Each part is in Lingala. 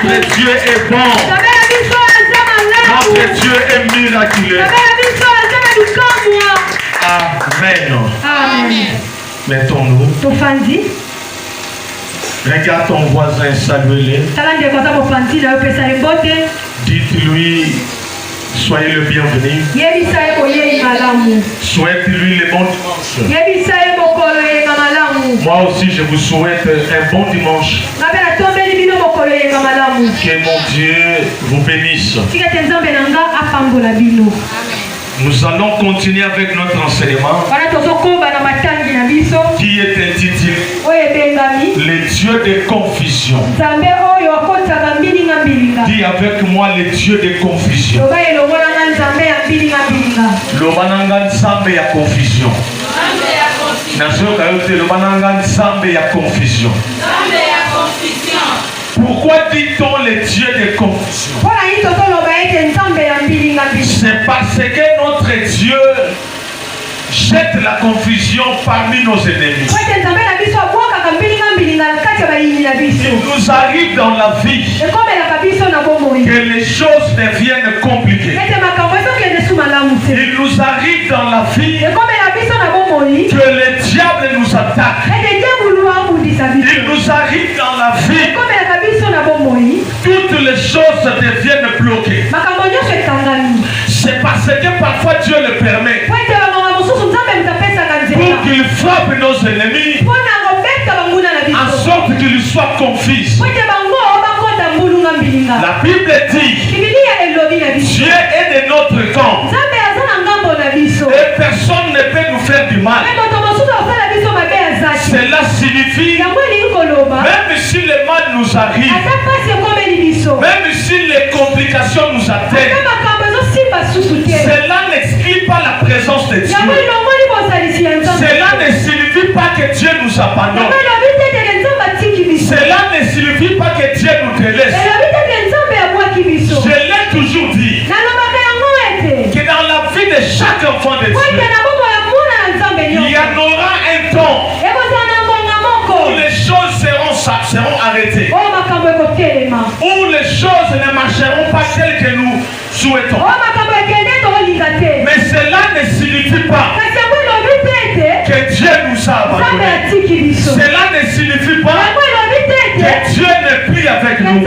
Notre Dieu est bon. Notre Dieu est miraculeux. Amen. Amen. Mettons-nous. Regarde ton voisin, salue-le. Dites-lui, soyez le bienvenu. Souhaite-lui le bon dimanche. Moi aussi, je vous souhaite un bon dimanche. Que mon Dieu vous bénisse. Nous allons continuer avec notre enseignement qui est intitulé Le Dieu de confusion. Dis avec moi le Dieu de confusion. Lobananga nzambe ya confusion. Lobananga nzambe ya confusion. Pourquoi dit-on le Dieu de confusion? C'est parce que notre Dieu jette la confusion parmi nos ennemis. Il nous arrive dans la vie que les choses deviennent compliquées. Il nous arrive dans la vie que le diable nous attaque. Il nous arrive dans la vie toutes les choses deviennent bloquées. C'est parce que parfois Dieu le permet pour qu'il frappe nos ennemis en sorte qu'ils soient confus. La Bible dit Dieu est de notre camp et personne ne peut nous faire du mal. Cela signifie même si le mal nous arrive, même si les complications nous atteignent, cela n'exclut pas la présence de Dieu. Cela ne signifie pas que Dieu nous abandonne. Cela ne signifie pas que Dieu nous délaisse. Je l'ai toujours dit que dans la vie de chaque enfant de Dieu, il y en aura un temps où les choses seront arrêtées, où les choses ne marcheront pas telles que nous souhaitons. Mais cela ne signifie pas que Dieu nous a abandonnés. Cela ne signifie pas que Dieu n'est plus avec nous.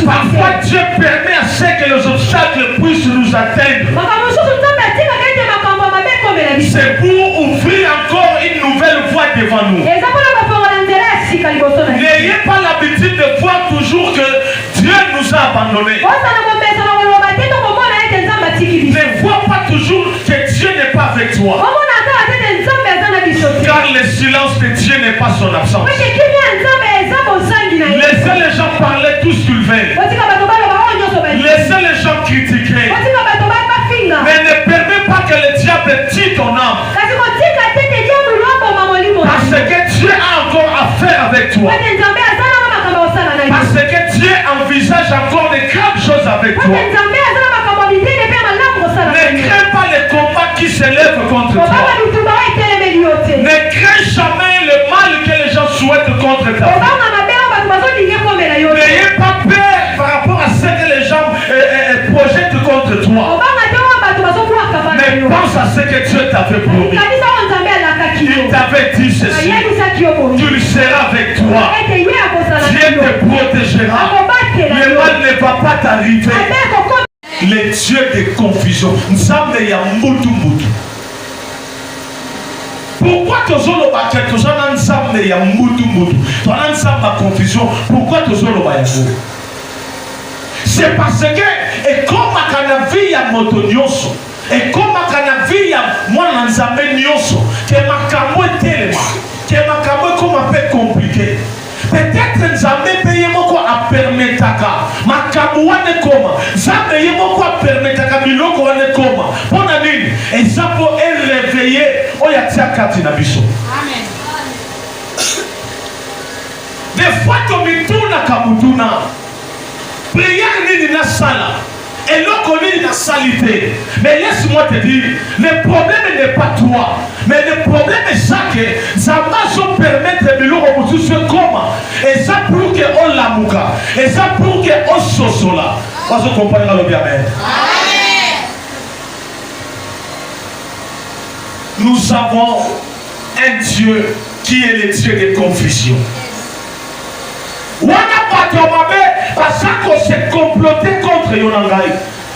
Parfois Dieu permet à ce que les obstacles puissent nous atteindre. C'est pour ouvrir encore une nouvelle voie devant nous. N'ayez pas l'habitude de voir toujours que Dieu nous a abandonnés. Ne vois pas toujours que Dieu n'est pas avec toi. Car le silence de Dieu n'est pas son absence. Laissez les gens parler tout ce qu'ils veulent. Laissez les gens critiquer. Mais ne permets pas que le diable tue ton âme. Parce que Dieu a encore affaire avec toi. Parce que Dieu envisage encore de grandes choses avec toi. Ne crains pas les combats qui s'élèvent contre toi. Ne crains jamais le mal que les gens souhaitent contre toi. N'ayez pas peur par rapport à ce que les gens projettent contre toi. Mais pense à ce que Dieu t'avait promis. Il t'avait dit ceci. Tu seras avec toi. Dieu te protégera. Le mal ne va pas t'arriver. Les dieux de confusion. Pourquoi tu as confusion? Pourquoi tu as c'est parce que, et comme à la vie à motonioso, et comme à la vie à moi, n'ensamble nioso, que ma camo est tellement, que ma camo est comme un peu compliqué. Peut-être Nzambe paye mon quoi à permettre ma camo est comme, Nzambe paye mon quoi à permettre miloko est comme, pour la ligne, et ça pour être réveillé, on y a tia katina biso. Amen. Des fois, tu me tournes à Kamutuna. Prière nini na sala. Et l'autre nini na salité. Mais laisse-moi te dire, le problème n'est pas toi. Mais le problème est ça que ça va se permettre de l'eau au bout de ce comment. Et ça pour que on l'amuka. Et ça pour que on sosola. On se comprend dans le bien. Amen. Nous avons un Dieu qui est le Dieu de confusion. On n'a pas de parce qu'on s'est comploté contre Yonangai.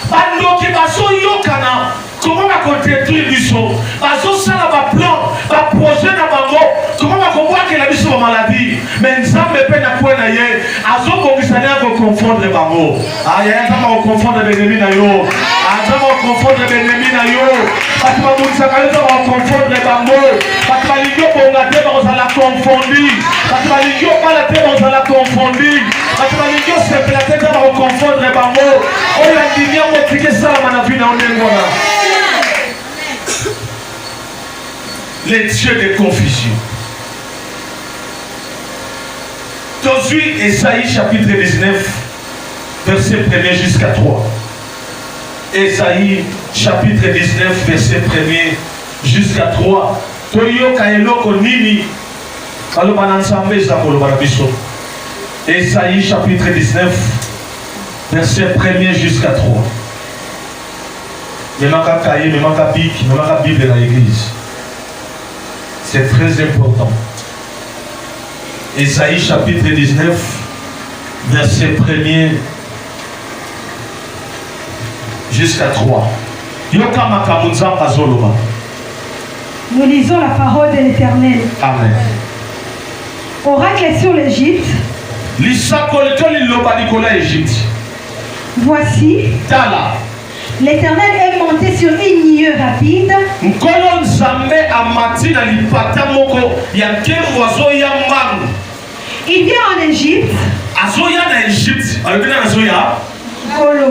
Bando qui va so yokana. Comment va qu'on détruire l'issue? Parce que ça va plan, va projet dans bango. Comment va qu'on voit que la vie soit maladie? Mais ça me peine à quoi d'ailleurs. À ce qu'on puisse aller confondre les bango. Ah, il y a un temps où on confond les ennemis d'ailleurs. Ah, ça va confondre les ennemis d'ailleurs. Parce que on va confondre les bango. Parce que l'idée pour regarder, on va la confondre. Parce que l'idée pas la tête, on va la confondre. Parce que l'idée c'est la tête, on va confondre les bango. On a dit bien, on va cliquer ça à ma vie dans le monde. Les dieux de confusion. Aujourd'hui, Esaïe chapitre 19, verset 1er jusqu'à 3. Esaïe chapitre 19, verset 1er jusqu'à 3. Esaïe chapitre 19, verset 1er jusqu'à 3. Il manque un cahier, il manque un bic, il manque un Bible dans l'église. C'est très important. Esaïe chapitre 19, verset 1er jusqu'à 3. Nous lisons la parole de l'Éternel. Amen. Oracle sur l'Égypte. Voici. L'Éternel est monté sur une nuée rapide. Il vient en Égypte. Olo.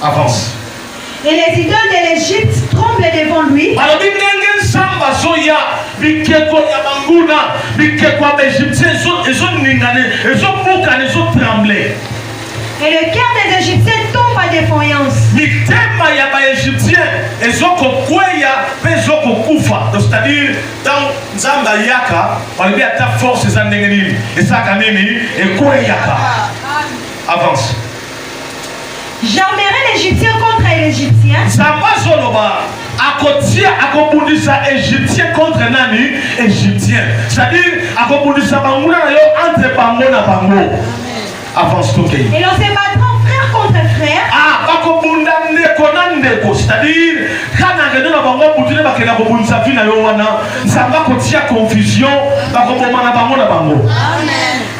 Avance. Et les idoles de l'Égypte tremblent devant lui. Et le cœur des Égyptiens tombe à défaillance. C'est-à-dire, dans Zambaliaka, on lui a ta force et ça avance. J'armerai l'Égyptien contre l'Égyptien. Égyptien contre nani Égyptien. C'est-à-dire, entre bango na bango. Avance tout. Et l'on se battra frère contre frère. Ah, c'est-à-dire, confusion.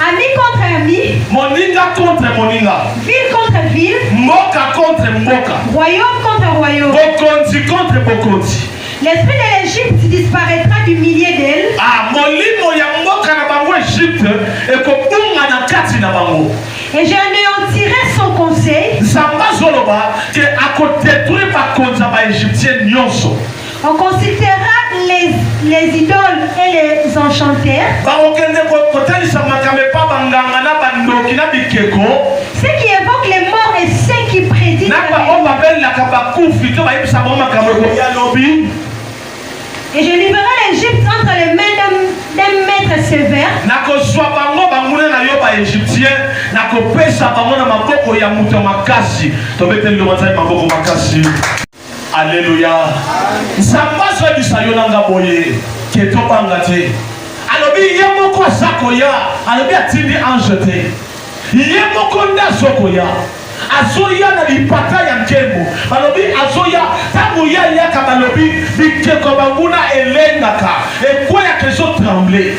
Ami contre ami. Moninga contre moninga. Ville contre ville. Mboka contre mboka. Royaume contre royaume. Bokonzi contre bokonzi. L'esprit de l'Égypte disparaîtra du milieu d'elle. Ah, molimo ya mboka na bango Égypte et kobunga na kati na bango. Et j'anéantirai son conseil. Zamba zoloba que à détruire par contre ba égyptien nyonso. On considérera les idoles et les enchanteurs. Ceux qui évoquent les morts et ceux qui prédisent. Et je livrerai l'Égypte entre les mains d'un maître sévère. Alléluia. Nzamba du sayonanga boye keto bangate. Alobi yemoko sakoya, alobi atindi anjete. Yemoko ndasokoya. Azoya na lipata ya nkembo. Alobi azoya tamuya ya kabalobi bikeko banguna elengaka. Et quoi ya keso trembler.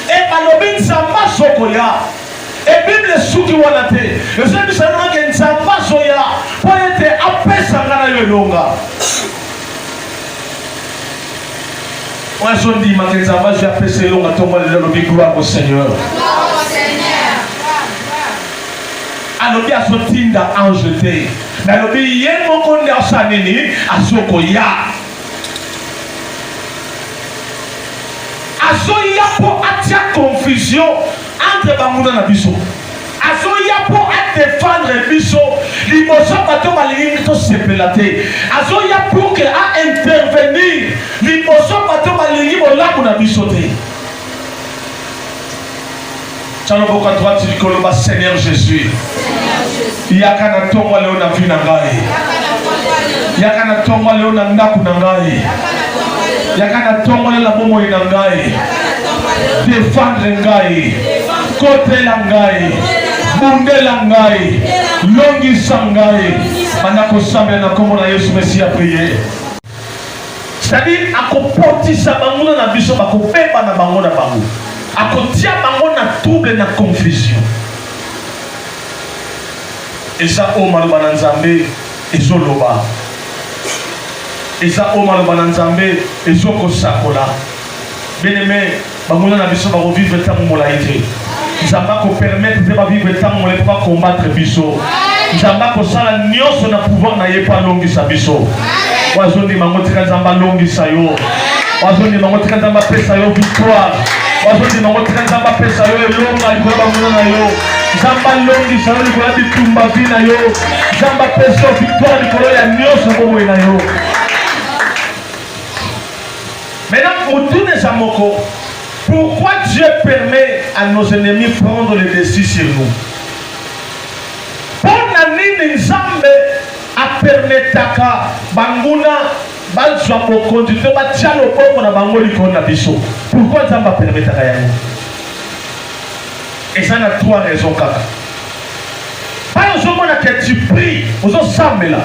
Et balobi nzamba sokoya. Et Bible souki wanate. Je sais que ça n'a qu'un nzamba soya. Pour être apesa ngana yelonga. Moi je dis ma nzamba je apesa longa tomba le bi gloire au Seigneur. Alobi asotinda anjeté. Mais alobi yen mokonde asanini asokoya. Asoya pour attirer confusion entre Bamuna na biso. Azoya pour défendre biso. Limoso bato balingi to sepelate. Azoya pour que ndambo na biso te. Tchaloboko à droite du koloba Seigneur Jésus. Yaka na tongo leo na vie na ngai. Yaka na tongo leo na ndaku na ngai. Yaka na tongo leo na bomo na ngai. Défendre ngai. Côté la ngai. Bunde la ngai. Longi sangai. Manako sambe na komo na Yesu Messia prier. C'est-à-dire akopotisa bango na biso bakopeba na bango na bango. Akotia bango na trouble na confusion. Eza omaloba na Nzambe ezoloba. Eza omaloba na Nzambe ezokosakola. Bien-aimé, bango na biso bako vivre tant molai te. Nzamba ko permettre de ba vivre tant molai pour combattre biso. Nzamba ko sala nyonso na pouvoir na ye pa longisa biso. Wazoni mango tika Nzamba longisa yo. Wazoni mango tika Nzamba pesa yo victoire. Wazoni mango tika Nzamba pesa yo elonga likolo bango na yo. Nzamba longisa yo likolo bitumba vina yo. Nzamba pesa yo victoire likolo ya nyonso bomo na yo. Maintenant, autour des amoko, pourquoi Dieu permet à nos ennemis de prendre le dessus sur nous? Pour nani Nzambe a permettre ka banguna bazwa mokonduite batia loboko na bango likolo na biso. Pourquoi Nzambe a permettre ka yango? Et ça a trois raisons kaka. Par exemple, que tu pries, aux autres là.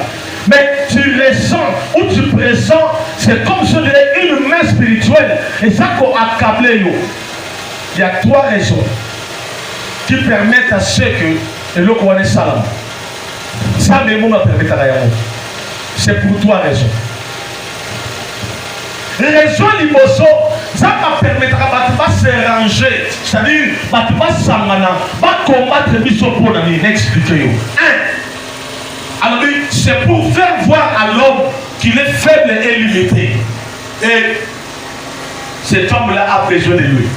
Mais tu ressens ou tu pressens, c'est comme si on dirait une main spirituelle. Et ça qu'on a câblé. Il y a trois raisons qui permettent à ceux que le qu'on est salam. Ça, mais moi, permet à rien. C'est pour trois raisons. Raison limoso, ça va permettre à se ranger. C'est-à-dire, à s'amana, à combattre biso pour expliquer. Alors, c'est pour faire voir à l'homme qu'il est faible et limité. Et cet homme-là a besoin de lui.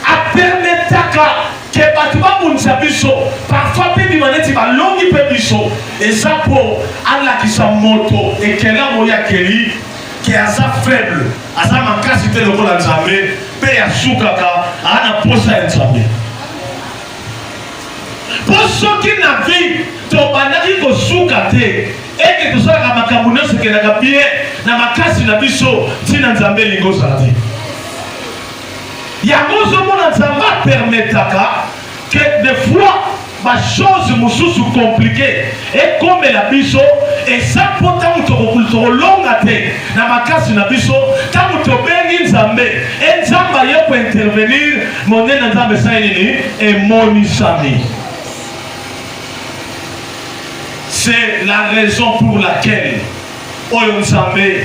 A permettre que Batouba Mounzabiso, parfois, peut demander si ma longue peut biso, et ça pour Allah qui s'en moto, et qu'elle a moya Kelly, qui est assez faible, à sa mancacité de la Nzambe, paye à Soukaka, à la posa Nzambe. Pour ceux qui n'avaient tobandaki kosuka te et que tout ça makambo nyonso ekelaka bien na makasi na biso ntina Nzambe elingi ozala te. Yango ozomona Nzambe apermetaka que des fois bachose mosusu compliqué ekomela biso eza mpo ntango tokolonga te na makasi na biso ntango tobengi Nzambe e Nzambe aye kointervenir monene na Nzambe esali nini emonisami. C'est la raison pour laquelle Oyo Nzambe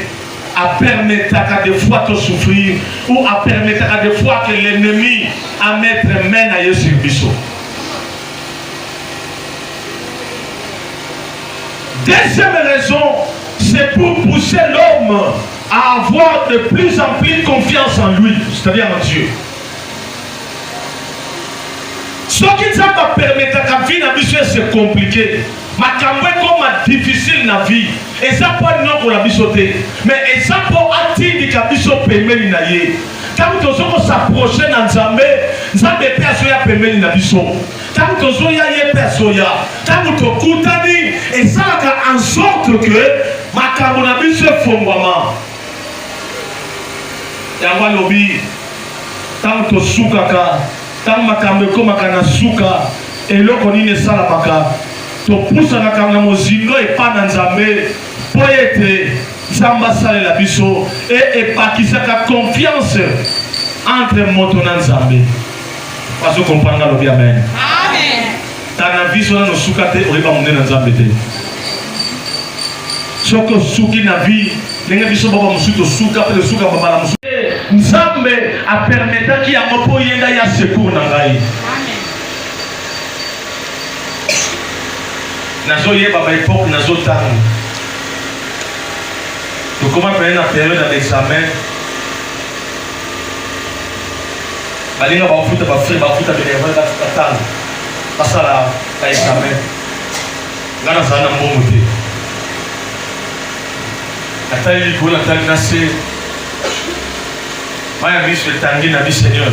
a permis à des fois de souffrir ou a permis à des fois que l'ennemi a mettre main à Yesu Biso. Deuxième raison, c'est pour pousser l'homme à avoir de plus en plus confiance en lui, c'est-à-dire en Dieu. Ce qui ne va permettre à la vie na biso c'est compliqué. Makambo comme difficile na vie. Et ça pas non pour la bisoté. Mais et ça pour attirer ka biso pemeli na ye. Quand tu os s'approcher na Nzambe, Nzambe perso ya pemeli na biso. Quand tu os ya ye perso ya. Quand tu kutani et ça en sorte que makambo na biso fongwama. Yango lobi. Tant tu sukaka tant makambo koma kana suka eloko nini sala maka to pousa na kana mozindo e pa na Nzambe po ete Nzamba sala la biso et pakisaka confiance entre moto na Nzambe. Pas au comprendre le bien amen. Amen. Tana viso na suka te o ba munde na Nzambe te. Soko suki na vie nenga biso baba musuto suka pe suka baba la musuka. Nzambe a permettre qu'il y a un peu de secours dans la vie. Nazo yeba ba époque nazo tang. Donc comment faire une période d'examen? Balinga ba futa ba frère ba futa bénévole ba tang. Passa la examen. Ngana sana mbongo te. Natali ko natali nase Maya miso tangi na bi Seigneur.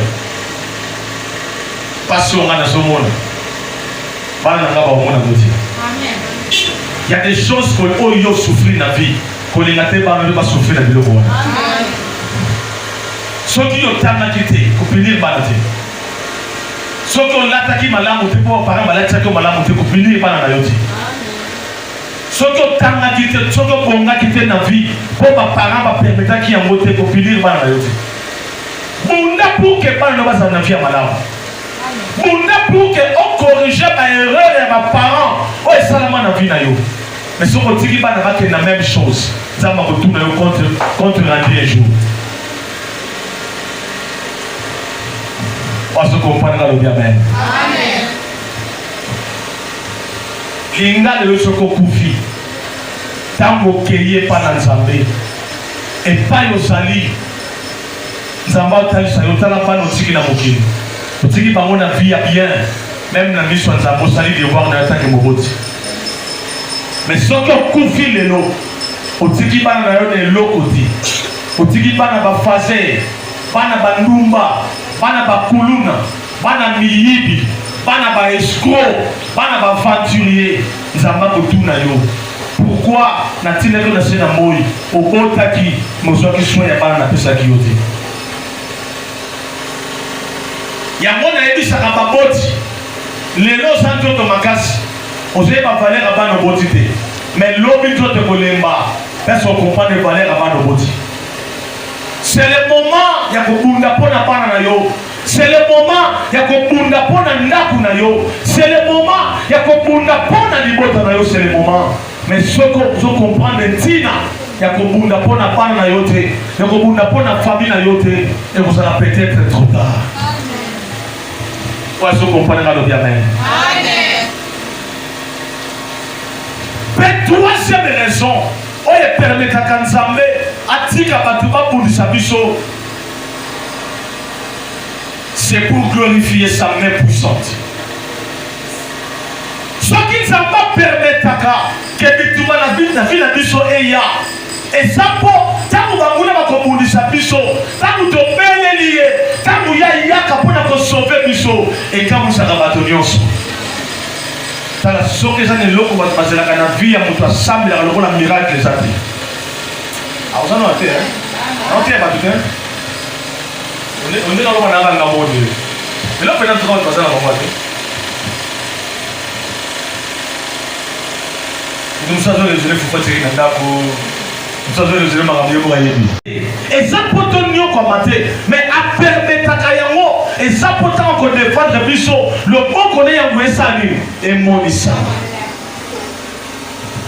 Parce qu'on a dans monde. Bana nga ba mona moti. Amen. Il y a des choses qu'on yo souffrir dans la vie, qu'on les n'a pas souffrir dans la vie. Amen. Ceux qui ont tanga quitté, qu'on peut dire balade. Ceux qui ont l'attaqué malamu te pour parler malade que malamu te pour finir par la yoti. Ceux qui ont tanga quitté, ceux qui ont quitté dans la vie, pour pas parler va permettre qui a monté pour finir par la yoti. Bunda pour que pas ne va s'en enfier malamu. Bunda pour que on corrige ma erreur et ma parents, oh et salement dans vie na yo. Mais ce qu'on dit pas n'a que la même chose. Ça m'a retourné contre un jour. On se comprendra le bien. Amen. L'inga de ce qu'on confie. Tant qu'on cueille pas dans Zambé. Et pas au sali. Zamba au tali, ça y est, on n'a pas notre tiki na mokili. Notre tiki par mon avis a bien. Même la mission de Zamba au sali de voir dans l'attaque de Moboti. Mais ce qu'on confie les lots. Au tiki pas dans les lots côté. Au tiki pas dans la phase. Pas dans la ndumba. Bana ba kuluna, bana miyibi, bana ba escroc, bana ba aventurier, nzamba kotuna yo. Pourquoi na-t-il que na sena moi au botaki mozwa ki soin ya bana na pesa ki yote. Ya mona ebisa ka baboti. Lelo santo to makasi. Oze ba valeur bana boti te. Mais lobi to te kolemba. Personne comprend les valeurs bana boti. C'est le moment ya kobunda pona pana na yo. C'est le moment ya kobunda pona ndaku na yo. C'est le moment ya kobunda pona libota na yo. C'est le moment. Mais ce que vous comprenez tina ya kobunda pona pana na yo te. Ya kobunda pona famille na yo te. Et vous allez peut-être trop tard. Amen. Vous comprenez le bien. Amen. Mais troisième raison. Oye permet à Kanzambe atika batuba pour du sabiso. C'est pour glorifier sa main puissante. Ce qui ne pas permettre que bituba la vie la biso eya. Et ça pour tant que vous avez pour du sabiso, tant que vous avez lié, tant que vous avez pour sauver biso et quand vous avez batonios. Tala soke zane loko bat bazela kana via mutu assemble la lokola miracle zati. Awuzana wate Awate ba tuke. On est dans la ngaboni. Mais là peut-être trop bazela ba wate. Nous savons les élèves faut faire tirer ndako. Nous savons les élèves maramio pour yebi. Et ça potonio kwa maté, mais a permettre kayango et ça pourtant qu'on défendre biso le bon qu'on est en Wessani et monisa.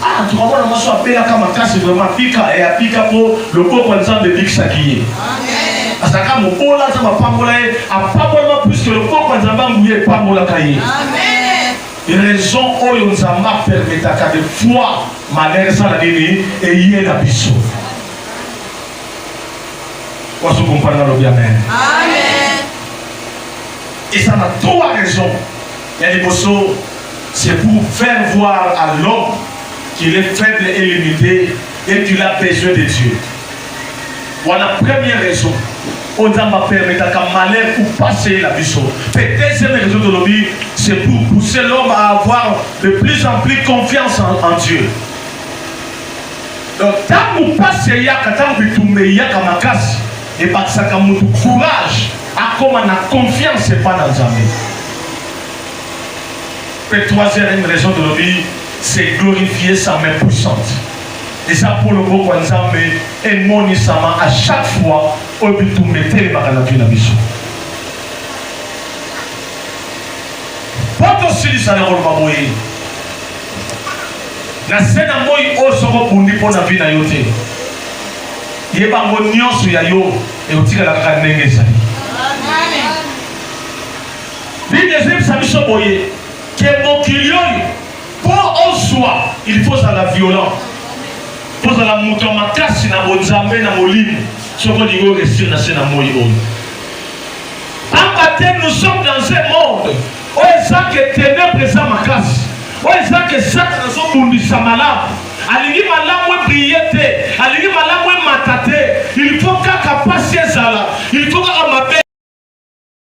Ah, tu vois moi so appelé comme casse vraiment pika et apika pour le bon qu'on ensemble de big sakier. Amen. Parce que comme bola ça va pas mola a pas vraiment plus que le bon qu'on ensemble ngouye pas mola kaye. Amen. Et raison où on s'amba permettre à de foi malgré ça la dini et y la biso. Vous comprenez le bien. Amen. Et ça a trois raisons. Il y a des bossos, c'est pour faire voir à l'homme qu'il est faible et limité et qu'il a besoin de Dieu. Voilà la première raison. On va permettre qu'un malheur ou passer la biso. La deuxième raison de l'objet, c'est pour pousser l'homme à avoir de plus en plus confiance en Dieu. Donc, tant que vous passez, tant que vous mettez et parce que vous avez courage. À comment on a confiance et pas dans jamais. La troisième raison de la vie, c'est glorifier sa main puissante. Et ça pour le beau Kwanzambe et mon Isama à chaque fois au but de mettre les barres dans la vie. Pas aussi ça ne roule pas mouiller. La scène à moi au sera pour nous pour la vie na yote. Il y a pas mon nion sur yayo et au tigre la canne ça. Les deuxième solution boyer que mon client pour en soi il faut ça la violence pour ça la mouton ma casse na bonzambe na moline ce qu'on dit au récit na c'est na moyi on en baptême nous sommes dans un monde où ça que ténèbres ça ma casse où ça que ça dans son monde ça malade alingi malamu brillete alingi malamu matate il faut qu'à passer ça là Il faut